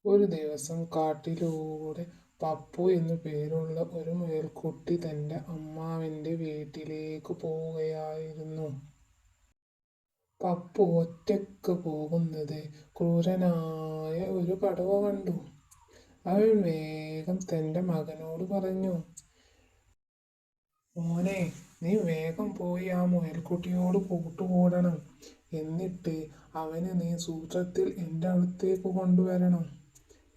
ഒരു ദിവസം കാട്ടിലൂടെ പപ്പു എന്നു പേരുള്ള ഒരു മുയൽക്കുട്ടി തന്റെ അമ്മാവന്റെ വീട്ടിലേക്ക് പോവുകയായിരുന്നു. പപ്പു ഒറ്റയ്ക്ക് പോകുന്നത് ക്രൂരനായ ഒരു കടുവ കണ്ടു. അവൻ വേഗം തന്റെ മകനോട് പറഞ്ഞു, മോനെ, നീ വേഗം പോയി ആ മുയൽക്കുട്ടിയോട് കൂട്ടുകൂടണം. എന്നിട്ട് അവനെ നീ സൂത്രത്തിൽ എൻ്റെ അടുത്തേക്ക് കൊണ്ടുവരണം.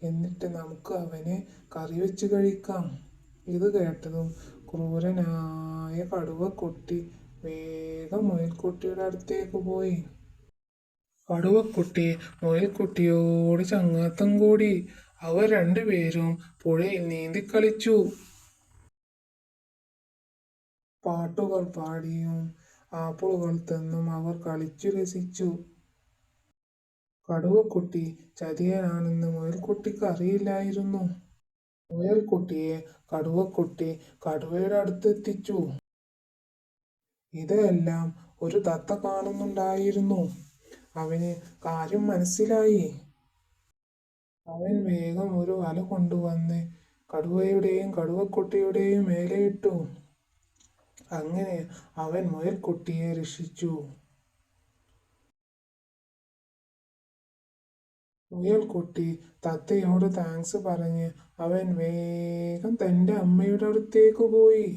എന്നിട്ട് നമുക്ക് അവനെ കറി വെച്ച് കഴിക്കാം. ഇത് കേട്ടതും ക്രൂരനായ കടുവക്കുട്ടി വേഗം മുയൽക്കുട്ടിയുടെ അടുത്തേക്ക് പോയി. കടുവക്കുട്ടി മുയൽക്കുട്ടിയോട് ചങ്ങാത്തം കൂടി. അവർ രണ്ടുപേരും പുഴയിൽ നീന്തിക്കളിച്ചു. പാട്ടുകൾ പാടിയും ആപ്പിളുകൾ തിന്നും അവർ കളിച്ചു രസിച്ചു. കടുവക്കുട്ടി ചതിയനാണെന്ന് മുയൽക്കുട്ടിക്ക് അറിയില്ലായിരുന്നു. മുയൽക്കുട്ടിയെ കടുവക്കുട്ടി കടുവയുടെ അടുത്തെത്തിച്ചു. ഇതെല്ലാം ഒരു തത്ത കാണുന്നുണ്ടായിരുന്നു. അവന് കാര്യം മനസ്സിലായി. അവൻ വേഗം ഒരു വല കൊണ്ടുവന്ന് കടുവയുടെയും കടുവക്കുട്ടിയുടെയും മേലെ ഇട്ടു. അങ്ങനെ അവൻ മുയൽക്കുട്ടിയെ രക്ഷിച്ചു. മുയൽക്കുട്ടി തത്തയോട് താങ്ക്സ് പറഞ്ഞ് അവൻ വേഗം തന്റെ അമ്മയുടെ അടുത്തേക്ക് പോയി.